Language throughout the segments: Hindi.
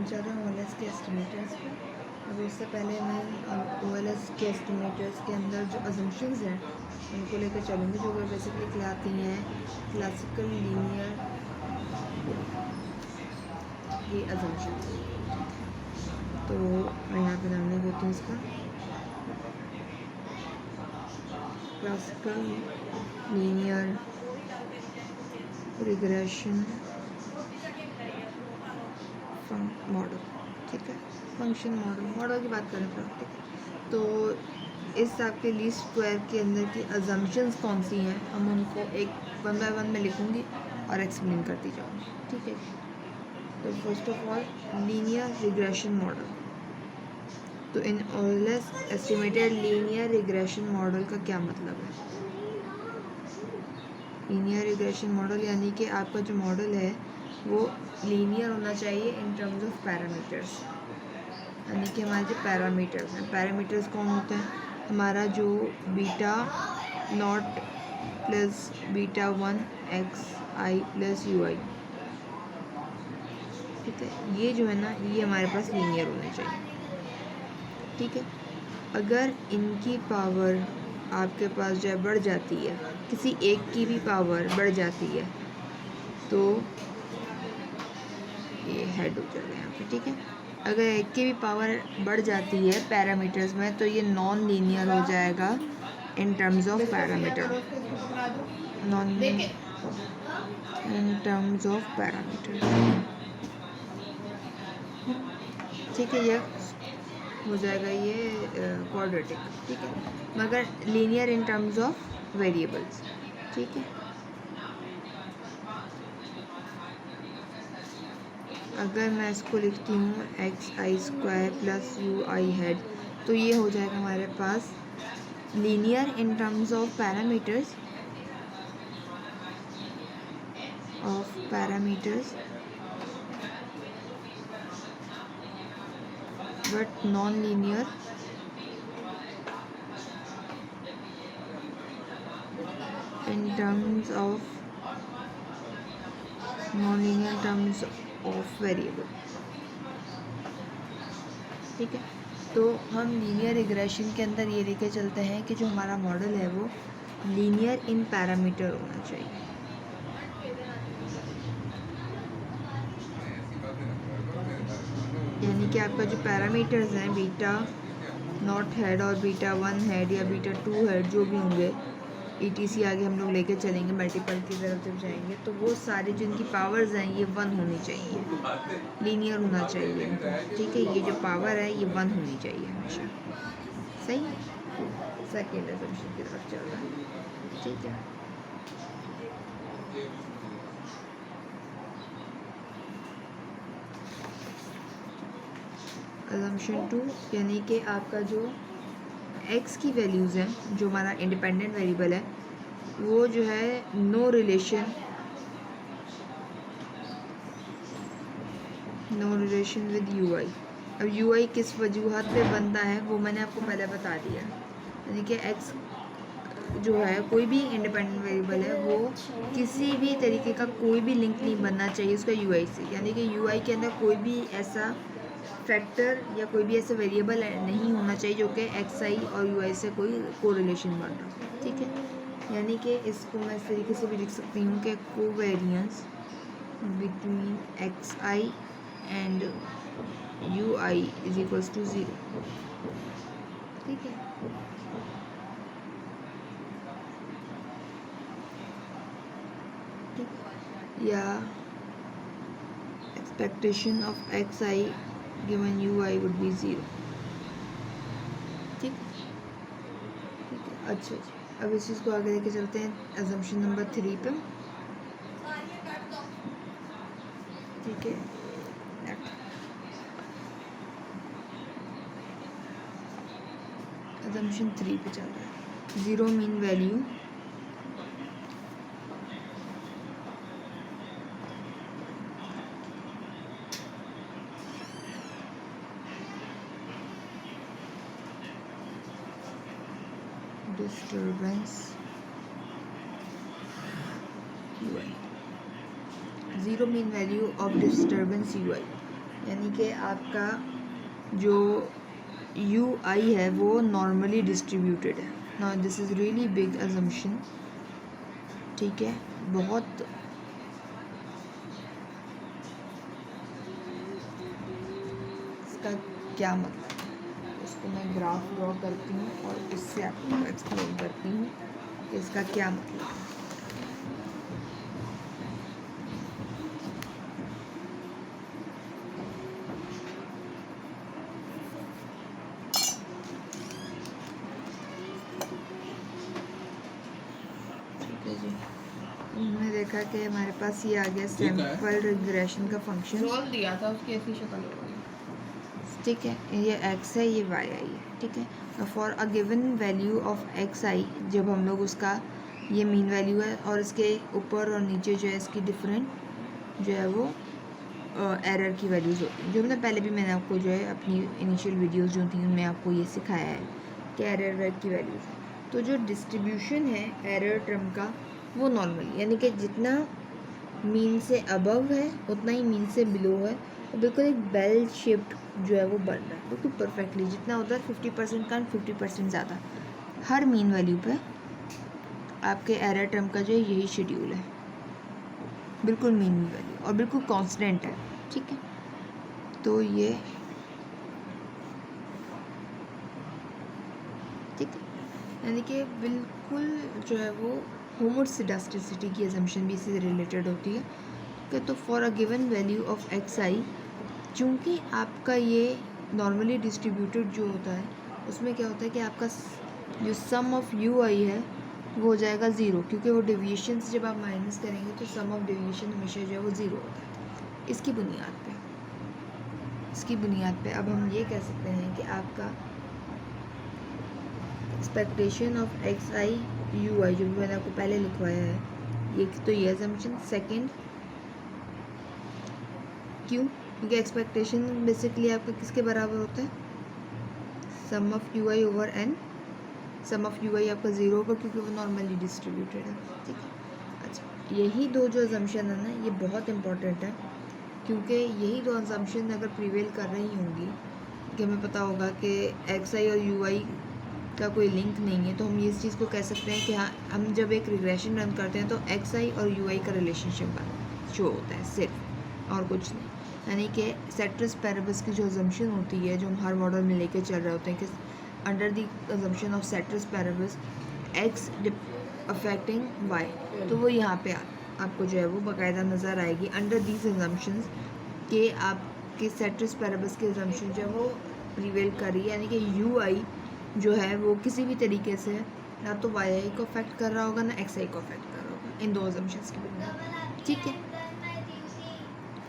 हम चल रहे हैं OLS के एस्टिमेटर्स पे। अब उससे पहले मैं OLS के एस्टिमेटर्स के अंदर जो अजम्पशंस हैं उनको लेकर चलूँगी, जो बेसिकली कहलाती हैं क्लासिकल लीनियर ये अजम्पशंस। तो मैं यहाँ पे नाम लिख देती हूँ इसका क्लासिकल लीनियर रिग्रेशन मॉडल। ठीक है, फंक्शन मॉडल की बात करें तो ठीक है। तो इस आपके लीस्ट स्क्वायर के अंदर की अजम्पशंस कौन सी हैं, हम उनको एक वन बाय वन में लिखूँगी और एक्सप्लेन करती जाऊँगी। ठीक है, तो first of all linear regression model. तो इन OLS estimated linear regression model का क्या मतलब है? लीनियर रिग्रेशन मॉडल यानी कि आपका जो मॉडल है वो लीनियर होना चाहिए इन टर्म्स ऑफ पैरामीटर्स, यानी कि हमारे जो पैरामीटर्स हैं, पैरामीटर्स कौन होते हैं? हमारा जो beta naught plus beta 1 X I plus U I. ठीक है, ये जो है ना ये हमारे पास लीनियर होने चाहिए। ठीक है, अगर इनकी पावर आपके पास जो है बढ़ जाती है, किसी एक की भी पावर बढ़ जाती है तो ये हेड हो जाएगा यहाँ पे। ठीक है, अगर एक की भी पावर बढ़ जाती है पैरामीटर्स में तो ये नॉन लीनियर हो जाएगा इन terms of parameter, non in terms of parameter. ठीक है, ये हो जाएगा ये क्वाड्रेटिक। ठीक है, मगर linear in terms of variables. ठीक है, अगर मैं इसको लिखती हूँ X I square plus U I hat तो ये हो जाएगा हमारे पास linear in terms of parameters but non linear in terms of non-linear terms of variable। ठीक है, तो हम लीनियर रिग्रेशन के अंदर ये लेके चलते हैं कि जो हमारा मॉडल है वो लीनियर इन पैरामीटर होना चाहिए। यानी कि आपका जो पैरामीटर्स हैं बीटा नॉट हेड और बीटा 1 हेड या बीटा 2 हेड जो भी होंगे ETC आगे हम लोग लेके चलेंगे, मल्टीपल की तरफ जब जाएंगे तो वो सारी जो इनकी पावर्स हैं ये 1 होनी चाहिए, लीनियर होना चाहिए इनका। ठीक है, ये जो पावर है ये 1 होनी चाहिए हमेशा। सही है, सेकेंड असम्पशन की तरफ चल रहा है। ठीक है, असम्पशन 2 यानी कि आपका जो x की वैल्यूज़ हैं, जो हमारा इंडिपेंडेंट वेरिएबल है वो जो है नो रिलेशन विद UI। अब UI किस वजूहत पे बनता है वो मैंने आपको पहले बता दिया, यानी कि x जो है कोई भी इंडिपेंडेंट वेरिएबल है वो किसी भी तरीके का कोई भी लिंक नहीं बनना चाहिए उसका UI से, यानी कि UI के अंदर कोई भी ऐसा फैक्टर या कोई भी ऐसा वेरिएबल नहीं होना चाहिए जो कि XI और UI से कोई कोरिलेशन बन रहा। ठीक है, यानी कि इसको मैं इस तरीके से भी लिख सकती हूँ कि covariance between XI and UI is equals to 0। ठीक है, या expectation of XI given UI would be 0। ठीक है, अच्छा जी, अब इस चीज़ को आगे लेके चलते हैं असम्पशन नंबर 3 पे। ठीक है, असम्पशन 3 पे चल रहा है, zero mean value disturbance UI, zero mean value of disturbance UI। यानी कि आपका जो यू आई है वो नॉर्मली डिस्ट्रीब्यूटेड है। Now this is really big assumption, ठीक है, बहुत इसका क्या मतलब है, उसको मैं ग्राफ ड्रॉ करती हूँ और उससे आपको एक्सप्लेन करती हूँ कि इसका क्या मतलब है। हमने देखा कि हमारे पास ये आ गया सैंपल रिग्रेशन का फंक्शन रोल दिया था, उसकी ऐसी शक्ल हो गई, ठीक है, ये x है, ये y आई है, ठीक है। For a given value of X I, जब हम लोग उसका ये मीन वैल्यू है और इसके ऊपर और नीचे जो है इसकी डिफरेंट जो है वो एरर की वैल्यूज़ होती हैं, जो हमने पहले भी मैंने आपको जो है अपनी इनिशियल वीडियोस जो थी उनमें आपको ये सिखाया है कि एरर की वैल्यूज़। तो जो डिस्ट्रीब्यूशन है एरर टर्म का वो नॉर्मल, यानी कि जितना मीन से अबव है उतना ही मीन से बिलो है, और बिल्कुल एक बेल शेप्ड जो है वो बन रहा है बिल्कुल परफेक्टली, जितना होता है 50% का 50% ज़्यादा हर मीन वैल्यू पे आपके एरर टर्म का जो है यही शेड्यूल है, बिल्कुल मीन वैल्यू और बिल्कुल कांस्टेंट है, ठीक है। तो ये ठीक है, यानी कि बिल्कुल जो है वो होमोसिडास्टिसिटी की असम्पशन भी इससे रिलेटेड होती है कि तो for a given value of X I, चूँकि आपका ये नॉर्मली डिस्ट्रीब्यूटेड जो होता है उसमें क्या होता है कि आपका जो सम ऑफ यू आई है वो हो जाएगा ज़ीरो, क्योंकि वो डेविएशन से जब आप माइनस करेंगे तो सम ऑफ डेविएशन हमेशा जो है वो ज़ीरो होता है। इसकी बुनियाद पे अब हम ये कह सकते हैं कि आपका expectation of X I U I, जो भी मैंने आपको पहले लिखवाया है, ये तो ये असम्पशन। सेकेंड, क्यों? क्योंकि एक्सपेक्टेशन बेसिकली आपका किसके बराबर होता है, sum of U I over N. Sum of U I आपका ज़ीरो होगा क्योंकि वो नॉर्मली डिस्ट्रीब्यूटेड है, ठीक है। अच्छा, यही दो जो असम्पशन है ना ये बहुत इंपॉर्टेंट है, क्योंकि यही दो असम्पशन अगर प्रिवेल कर रही होंगी कि हमें पता होगा कि एक्स आई और यू आई का कोई लिंक नहीं है, तो हम ये इस चीज़ को कह सकते हैं कि हाँ, हम जब एक रिग्रेशन रन करते हैं तो एक्स आई और यू आई का रिलेशनशिप शो होता है सिर्फ, और कुछ नहीं। यानी कि सेट्रस पैरेबस की जो असम्पशन होती है जो हम हर मॉडल में लेके चल रहे होते हैं कि under the assumption of ceteris paribus X affecting Y, तो वो यहाँ पे आपको जो है वो बाकायदा नज़र आएगी अंडर दीज असम्पशंस के आपके सेट्रस पैरेबस की असम्पशन जो है वो प्रिवेल कर रही है, यानी कि यू आई जो है वो किसी भी तरीके से ना तो वाई आई को अफेक्ट कर रहा होगा ना एक्स आई को अफेक्ट कर रहा होगा, इन दो असम्पशंस की बुनियाद, ठीक है।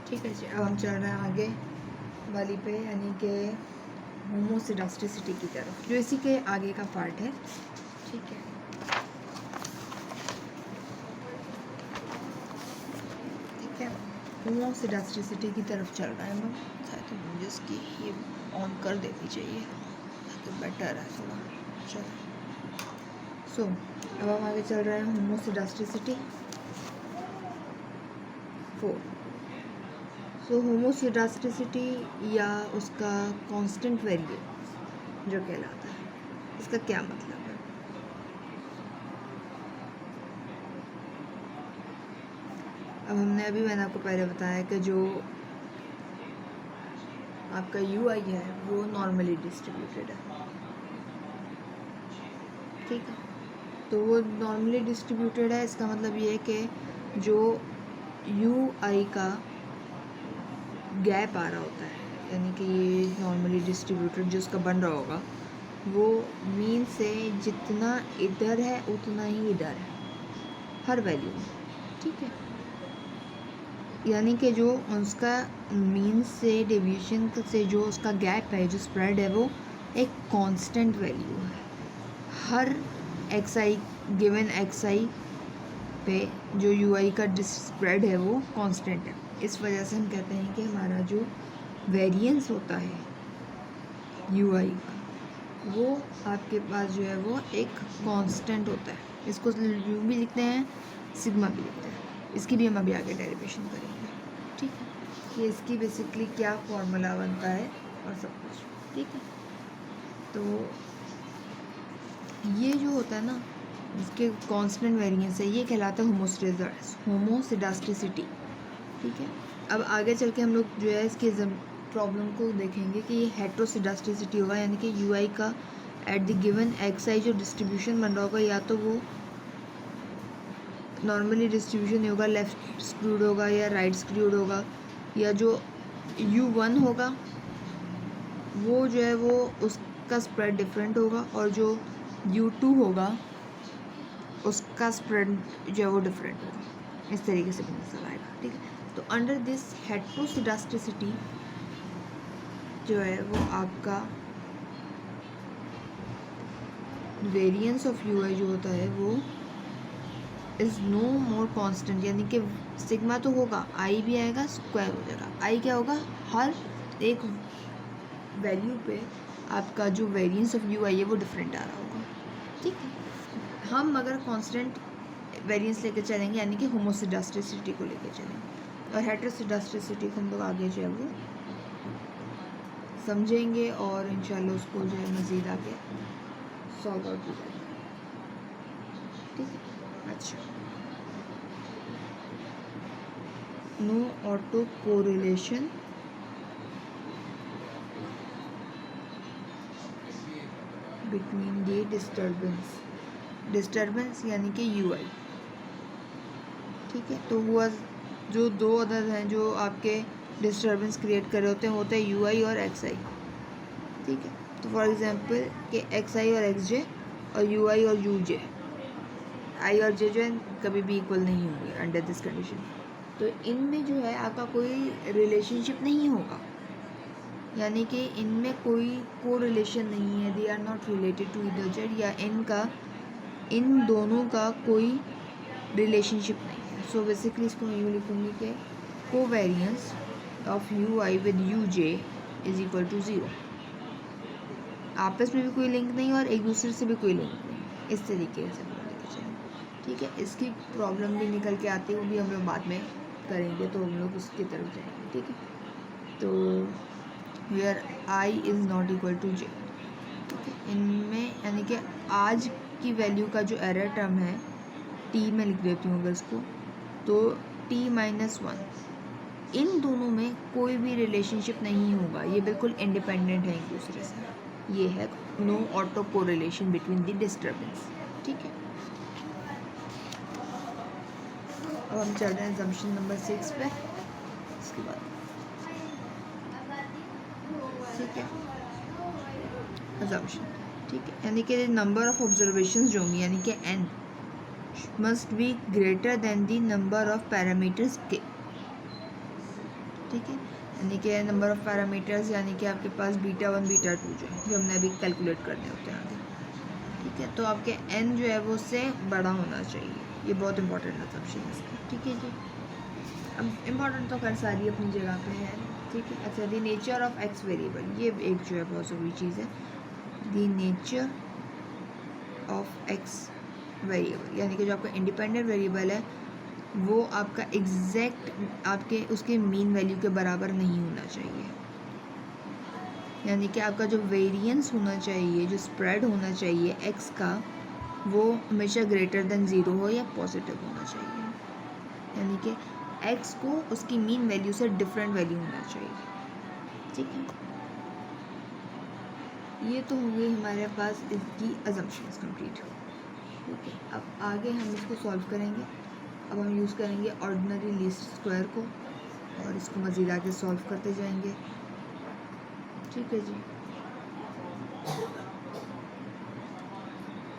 ठीक है जी, अब हम चल रहे हैं आगे वाली पे, यानी कि होमोसिडास्टिसिटी की तरफ, जो इसी के आगे का पार्ट है, ठीक है। ठीक है, होमोसिडास्टिसिटी की तरफ चल रहा है हम, शायद मुझे इसकी ये ऑन कर देनी चाहिए ताकि बेटर है थोड़ा। चलो सो अब हम आगे चल रहे हैं होमोसिडास्टिसिटी 4। सो होमोसिडास्टिसिटी या उसका कांस्टेंट वैल्यू जो कहलाता है, इसका क्या मतलब है? अब हमने अभी मैंने आपको पहले बताया कि जो आपका यू आई है वो नॉर्मली डिस्ट्रीब्यूटेड है, ठीक है। तो वो नॉर्मली डिस्ट्रीब्यूटेड है, इसका मतलब ये है कि जो यू आई का गैप आ रहा होता है, यानी कि ये नॉर्मली डिस्ट्रीब्यूटेड जो उसका बन रहा होगा वो मीन से जितना इधर है उतना ही इधर है हर वैल्यू में, ठीक है। यानी कि जो उसका मीन से डेविएशन से जो उसका गैप है, जो स्प्रेड है, वो एक कांस्टेंट वैल्यू है हर एक्स आई गिवन एक्स आई पे, जो यू आई का स्प्रेड है वो कांस्टेंट है। इस वजह से हम कहते हैं कि हमारा जो वेरिएंस होता है यू आई का वो आपके पास जो है वो एक कांस्टेंट होता है। इसको यू भी लिखते हैं, सिग्मा भी लिखते हैं, इसकी भी हम अभी आगे डेरिवेशन करेंगे, ठीक है। कि इसकी बेसिकली क्या फॉर्मूला बनता है और सब कुछ, ठीक है। तो ये जो होता है ना, इसके कांस्टेंट वेरिएंस है, ये कहलाता है होमोसिडास्टिसिटी, ठीक है। अब आगे चल के हम लोग जो है इसके प्रॉब्लम को देखेंगे कि ये हेट्रोसिडास्टिसिटी होगा, यानी कि यूआई का एट द गिवन एक्स आई जो डिस्ट्रीब्यूशन बन रहा होगा, या तो वो नॉर्मली डिस्ट्रीब्यूशन नहीं होगा, लेफ्ट स्क्रूड होगा या राइट स्क्रूड होगा, या जो U1 होगा वो जो है वो उसका स्प्रेड डिफरेंट होगा, और जो U2 होगा उसका स्प्रेड जो है वो डिफरेंट होगा। इस तरीके से आंसर आएगा, ठीक है। तो अंडर दिस हेट्रोसिडास्टिसिटी जो है वो आपका वेरिएंस ऑफ यूआई जो होता है वो इज़ नो मोर कांस्टेंट, यानी कि सिग्मा तो होगा, आई भी आएगा, स्क्वायर हो जाएगा। आई क्या होगा, हर एक वैल्यू पे आपका जो वेरिएंस ऑफ यूआई है वो डिफरेंट आ रहा होगा, ठीक है। हम अगर कांस्टेंट वेरिएंस लेके चलेंगे, यानी कि होमोसिडास्टिसिटी को लेके चलेंगे, और हेट्रोसिडास्टिसिटी को हम लोग आगे जो है वो समझेंगे, और इंशाल्लाह उसको जो है मज़ीद आगे सॉल्व आउट भी करेंगे, ठीक है। अच्छा, no autocorrelation between the disturbance यानी कि यूआई, ठीक है। तो हुआ जो दो अदर हैं जो आपके डिस्टर्बेंस क्रिएट कर रहे होते हैं, होता है यूआई और एक्सआई, ठीक है। तो फॉर एग्जांपल कि एक्सआई और एक्सजे और यूआई और यूजे, आई और जे जो है कभी भी इक्वल नहीं होंगे अंडर दिस कंडीशन। तो इनमें जो है आपका कोई रिलेशनशिप नहीं होगा, यानी कि इनमें कोई को रिलेशन नहीं है, they are not related to each other, या इनका इन दोनों का कोई रिलेशनशिप नहीं है। सो बेसिकली इसको मैं यूँ लिखूँगी कि covariance of U I with U J is equal to 0, आपस में भी कोई लिंक नहीं और एक दूसरे से भी कोई लिंक नहीं, इस तरीके से हम लेके चलें, ठीक है। इसकी प्रॉब्लम भी निकल के आती है, वो भी हम लोग बाद में करेंगे, तो हम लोग उसकी तरफ जाएंगे, ठीक है। तो where I is not equal to J, ठीक है। इनमें यानी कि आज की वैल्यू का जो एरर टर्म है, टी में लिख देती हूँ अगर इसको, तो t-1, इन दोनों में कोई भी रिलेशनशिप नहीं होगा, ये बिल्कुल इंडिपेंडेंट है एक दूसरे से, ये है no autocorrelation between the disturbance, ठीक है। अब हम चल रहे हैं assumption नंबर 6 पे, इसके बाद, ठीक है, assumption, ठीक है, यानी कि नंबर ऑफ ऑब्जर्वेशंस जो होंगी, यानी कि n must be greater than the number of parameters के, ठीक है। यानी कि नंबर ऑफ पैरामीटर्स यानी कि आपके पास β1 β2 जो हमने अभी कैलकुलेट करने होते हैं आगे, ठीक है। तो आपके n जो है वो उससे बड़ा होना चाहिए, ये बहुत इंपॉर्टेंट असम्पशन है इसका, ठीक है जी। अब इम्पॉर्टेंट तो खैर सारी अपनी जगह पे है, ठीक है। अच्छा, the nature of x variable, ये एक जो है बहुत ज़रूरी चीज़ है, the nature of x variable, यानी कि जो आपका इंडिपेंडेंट वेरिएबल है वो आपका एग्जैक्ट आपके उसके मीन वैल्यू के बराबर नहीं होना चाहिए, यानी कि आपका जो वेरिएंस होना चाहिए, जो स्प्रेड होना चाहिए एक्स का, वो हमेशा ग्रेटर देन 0 हो या पॉजिटिव होना चाहिए, यानी कि एक्स को उसकी मीन वैल्यू से डिफरेंट वैल्यू होना चाहिए, ठीक है। ये तो हो गई हमारे पास इसकी अजम्पशंस कंप्लीट, ठीक है। अब आगे हम इसको सॉल्व करेंगे। अब हम यूज़ करेंगे ऑर्डिनरी लीस्ट स्क्वायर को, और इसको मज़ीद आगे सॉल्व करते जाएंगे, ठीक है जी।